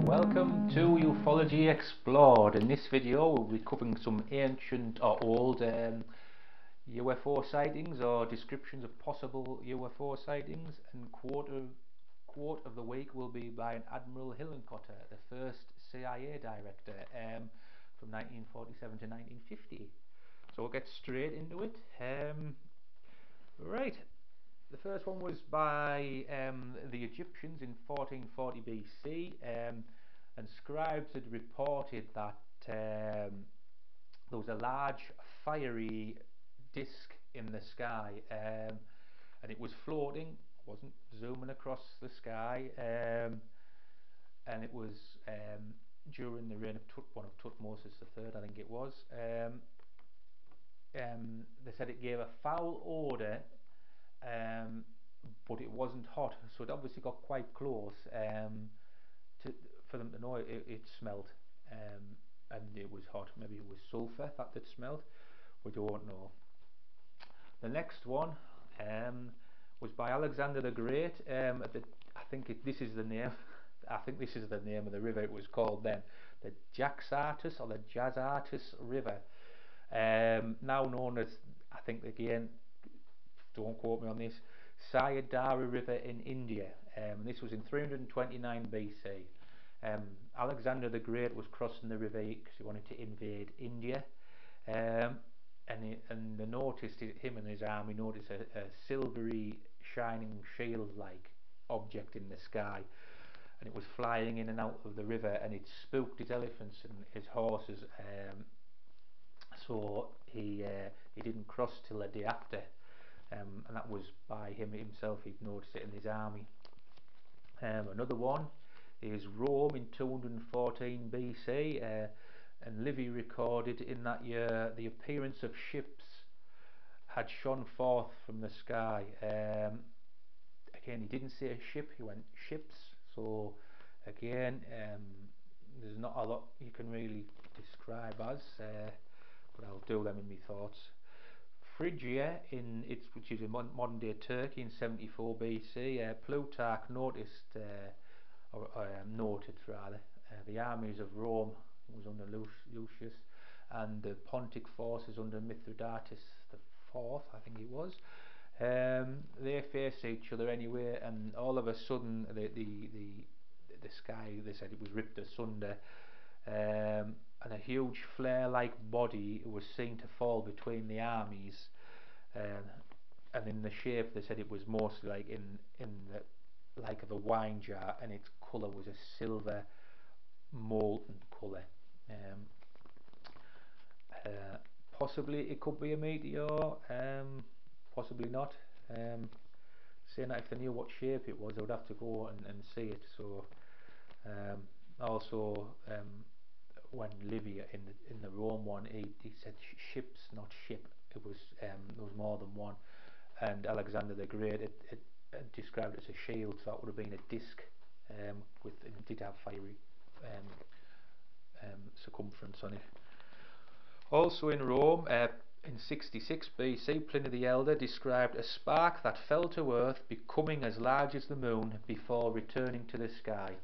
Welcome to Ufology Explored. In this video we'll be covering some ancient or old UFO sightings or descriptions of possible UFO sightings, and quote of the week will be by an Admiral Hillenkoetter, the first CIA director from 1947 to 1950. So we'll get straight into it. Right. The first one was by the Egyptians in 1440 BC, and scribes had reported that there was a large fiery disc in the sky, and it was floating, wasn't zooming across the sky, and it was during the reign of one of Tutmosis III, I think it was. They said it gave a foul odour, but it wasn't hot, so it obviously got quite close for them to know it smelled, and it was hot. Maybe it was sulphur that it smelled, we don't know. The next one was by Alexander the Great. I think this is the name. I think this is the name of the river it was called then, the Jaxartes or the Jaxartes River, now known as, I think again, don't quote me on this, Sayadara River in India. This was in 329 BC. Alexander the Great was crossing the river because he wanted to invade India, and they noticed, him and his army noticed a silvery shining shield-like object in the sky, and it was flying in and out of the river, and it spooked his elephants and his horses, so he didn't cross till the day after. And that was by him himself, he'd noticed it in his army. Another one is Rome in 214 BC, and Livy recorded in that year the appearance of ships had shone forth from the sky. Again, he didn't say a ship, he went ships, so again, there's not a lot you can really describe as, but I'll do them in my thoughts. Phrygia, which is in modern day Turkey in 74 BC, Plutarch noted the armies of Rome was under Lucius, and the Pontic forces under Mithridates IV, I think it was. They faced each other anyway, and all of a sudden the sky, they said it was ripped asunder, and a huge flare-like body was seen to fall between the armies, and in the shape, they said it was mostly like in the like of a wine jar, and its colour was a silver molten colour. Possibly it could be a meteor, possibly not. Saying that if they knew what shape it was, they would have to go and see it. So also, when Livy in the Rome one, he said ships, not ship. It was there was more than one, and Alexander the Great it described it as a shield, so that would have been a disc, and it did have fiery circumference on it. Also in Rome, in 66 BC, Pliny the Elder described a spark that fell to earth, becoming as large as the moon before returning to the sky.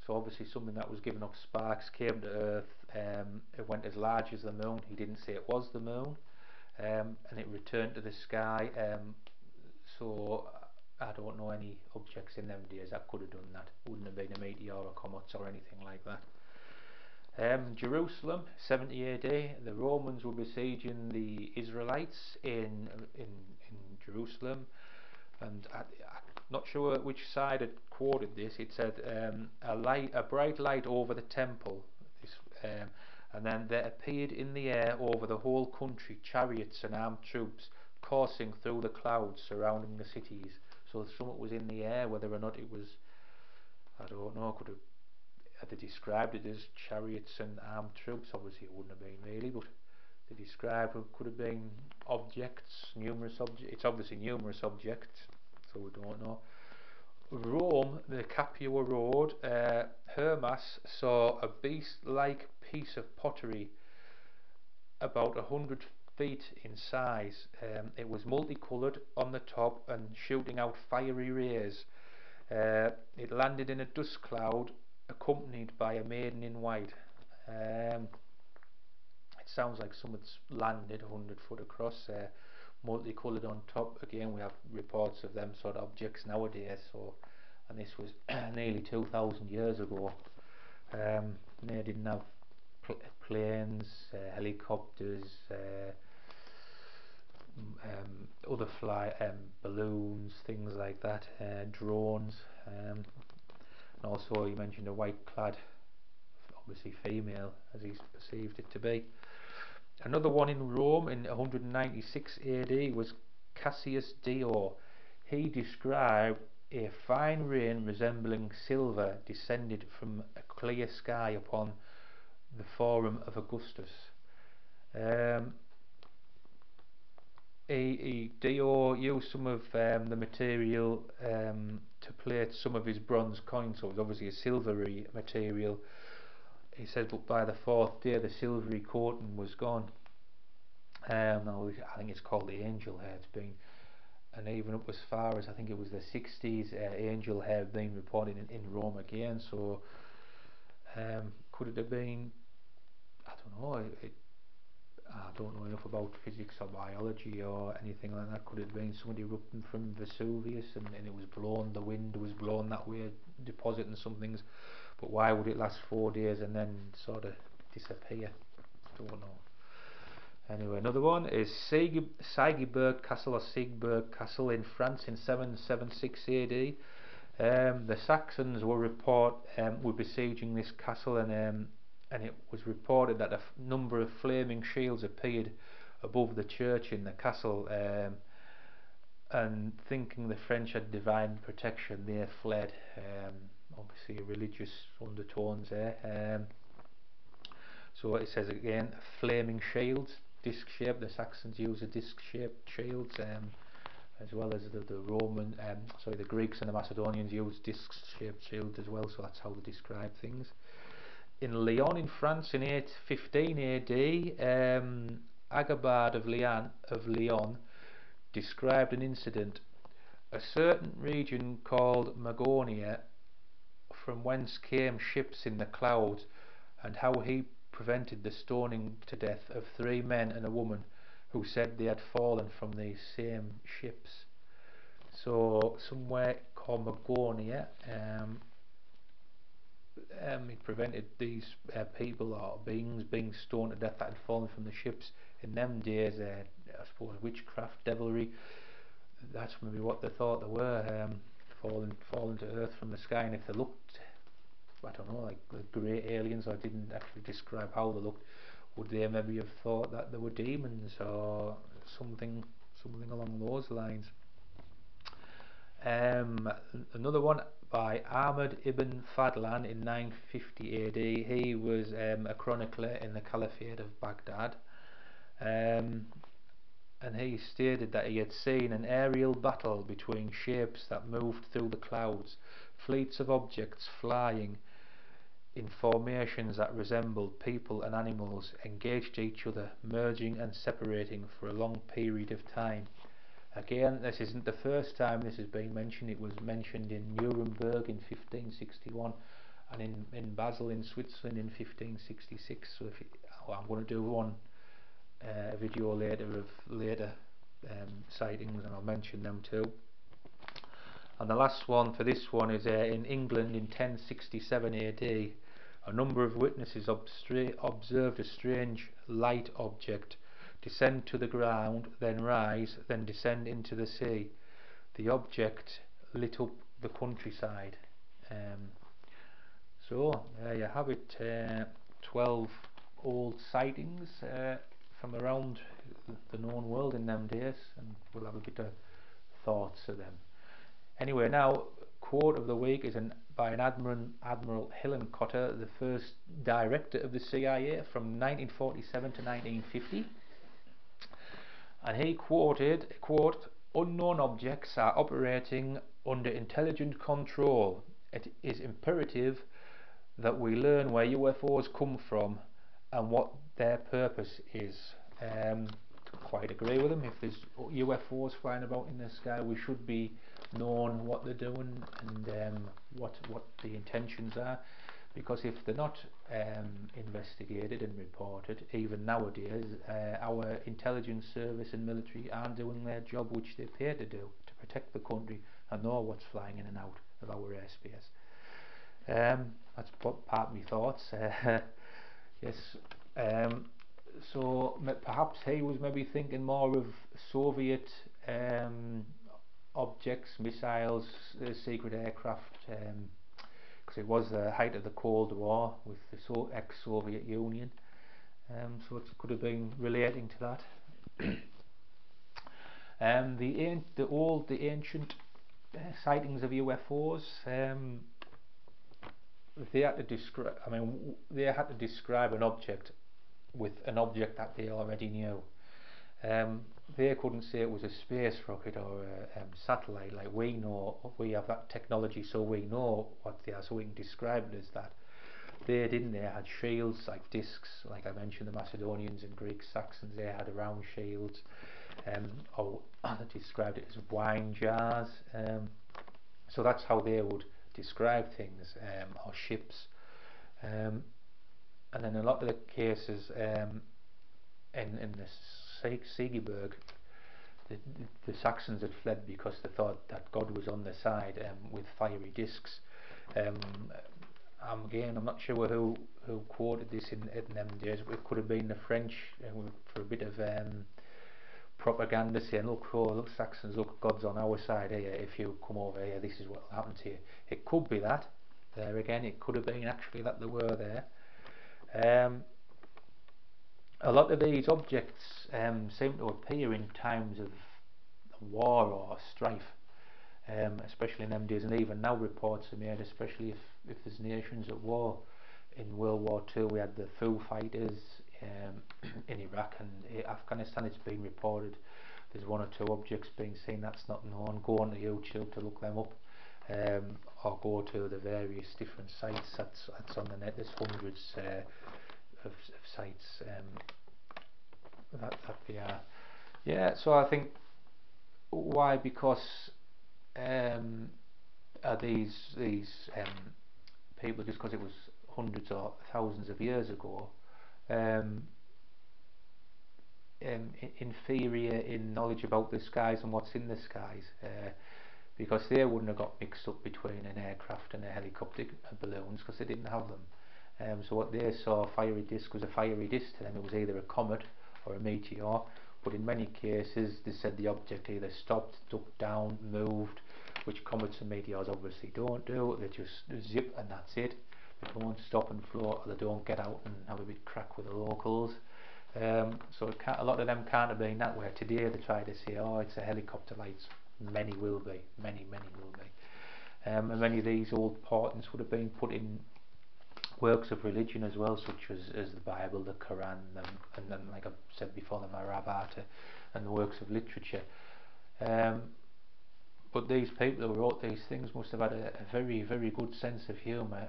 So obviously something that was giving off sparks came to earth, it went as large as the moon. He didn't say it was the moon, and it returned to the sky. So I don't know any objects in them days that could have done that. Wouldn't have been a meteor or comets or anything like that. Jerusalem, 70 AD, the Romans were besieging the Israelites in Jerusalem, and I'm not sure which side had quoted this. It said a bright light over the temple, and then there appeared in the air over the whole country chariots and armed troops coursing through the clouds surrounding the cities. So something was in the air, whether or not it was, I don't know, they described it as chariots and armed troops. Obviously it wouldn't have been really, but they described it could have been objects, numerous objects. It's obviously numerous objects, so we don't know. Rome, the Capua Road, Hermas saw a beast-like piece of pottery about 100 feet in size. It was multicoloured on the top and shooting out fiery rays. It landed in a dust cloud accompanied by a maiden in white. It sounds like someone's landed 100 foot across, multicoloured on top. Again, we have reports of them sort of objects nowadays. So, and this was nearly 2,000 years ago. They didn't have planes, helicopters, other balloons, things like that, drones, and also you mentioned a white clad, obviously female, as he's perceived it to be. Another one in Rome in 196 AD was Cassius Dio. He described a fine rain resembling silver descended from a clear sky upon the Forum of Augustus. Dio used some of the material to plate some of his bronze coins, so it was obviously a silvery material. He said, but by the fourth day the silvery coating was gone. Now I think it's called the angel hair. It's been, and even up as far as I think it was the 60s, angel hair being reported in Rome again. So could it have been? I don't know. I don't know enough about physics or biology or anything like that. Could it have been somebody erupting from Vesuvius and it was blown, the wind was blown that way, depositing some things? But why would it last 4 days and then sort of disappear? Don't know. Anyway, another one is Siegburg Castle or Siegburg Castle in France in 776 AD. The Saxons were besieging this castle, and it was reported that a number of flaming shields appeared above the church in the castle, and thinking the French had divine protection, they fled. Obviously religious undertones there. So it says again, flaming shields, disc shaped. The Saxons used a disc shaped shields, as well as the Greeks and the Macedonians used disc shaped shields as well. So that's how they describe things. In Lyon in France in 815 AD, Agabad of Lyon described an incident. A certain region called Magonia, from whence came ships in the clouds, and how he prevented the stoning to death of 3 men and a woman who said they had fallen from these same ships. So somewhere called Magonia, it prevented these people or beings being stoned to death that had fallen from the ships. In them days, I suppose witchcraft, devilry, that's maybe what they thought they were, falling to earth from the sky. And if they looked, I don't know, like the grey aliens, or didn't actually describe how they looked, would they maybe have thought that they were demons or something along those lines? Another one by Ahmad ibn Fadlan in 950 AD. He was a chronicler in the Caliphate of Baghdad, and he stated that he had seen an aerial battle between shapes that moved through the clouds, fleets of objects flying in formations that resembled people and animals, engaged each other, merging and separating for a long period of time. Again, this isn't the first time this has been mentioned. It was mentioned in Nuremberg in 1561 and in Basel in Switzerland in 1566. So I'm going to do a video later of later sightings, and I'll mention them too. And the last one for this one is in England in 1067 AD. A number of witnesses observed a strange light object descend to the ground, then rise, then descend into the sea. The object lit up the countryside. So there you have it, 12 old sightings from around the known world in them days, and we'll have a bit of thoughts of them. Anyway, now quote of the week is by an Admiral Hillenkoetter, the first director of the CIA from 1947 to 1950. And he quoted, quote, "Unknown objects are operating under intelligent control. It is imperative that we learn where UFOs come from and what their purpose is." quite agree with him. If there's UFOs flying about in the sky, we should be knowing what they're doing and what the intentions are, because if they're not investigated and reported, even nowadays, our intelligence service and military aren't doing their job, which they pay to do, to protect the country and know what's flying in and out of our airspace. That's part of my thoughts. Yes. So perhaps he was maybe thinking more of Soviet objects, missiles, secret aircraft, because it was the height of the Cold War with the ex-Soviet Union. So it could have been relating to that. The ancient sightings of UFOs. They had to describe. They had to describe an object with an object that they already knew. They couldn't say it was a space rocket or a satellite like we know. We have that technology, so we know what they are, so we can describe it as that. They didn't. They had shields like discs, like I mentioned, the Macedonians and Greek Saxons. They had round shields, or they described it as wine jars. So that's how they would describe things, or ships. And then a lot of the cases in the Segeberg, the Saxons had fled because they thought that God was on their side, with fiery discs. Again, I'm not sure who quoted this in them days, but it could have been the French, for a bit of propaganda, saying, look, Saxons, look, God's on our side here. If you come over here, this is what will happen to you. It could be that. There again, it could have been actually that they were there. A lot of these objects seem to appear in times of war or strife, especially in them days, and even now reports are made, especially if there's nations at war. In World War II we had the Ufo Sightings in Iraq and Afghanistan. It's been reported there's one or two objects being seen that's not known. Go on to YouTube to look them up, or go to the various different sites that's on the net. There's hundreds of sites that they are. Yeah, so I think why, because are these people, just because it was hundreds or thousands of years ago, inferior in knowledge about the skies and what's in the skies, because they wouldn't have got mixed up between an aircraft and a helicopter balloons, because they didn't have them. So what they saw, a fiery disc, was a fiery disc to them. It was either a comet or a meteor, but in many cases they said the object either stopped, ducked down, moved, which comets and meteors obviously don't do. They just zip and that's it. They don't stop and float, or they don't get out and have a bit crack with the locals. So a lot of them can't have been that way. Today they try to say, oh, it's a helicopter lights. Many will be, many will be. And many of these old portents would have been put in works of religion as well, such as the Bible, the Quran, and then, like I've said before, the Mahabharata, and the works of literature. But these people who wrote these things must have had a very, very good sense of humour,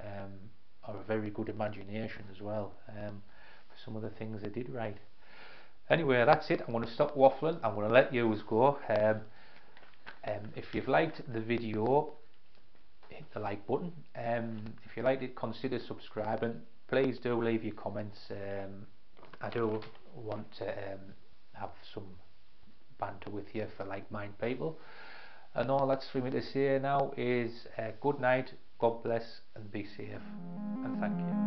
or a very good imagination as well, for some of the things they did write. Anyway, that's it. I'm going to stop waffling. I'm going to let you go. If you've liked the video, hit the like button. If you liked it, consider subscribing. Please do leave your comments. I do want to have some banter with you for like-minded people. And all that's for me to say now is good night, God bless, and be safe, and thank you.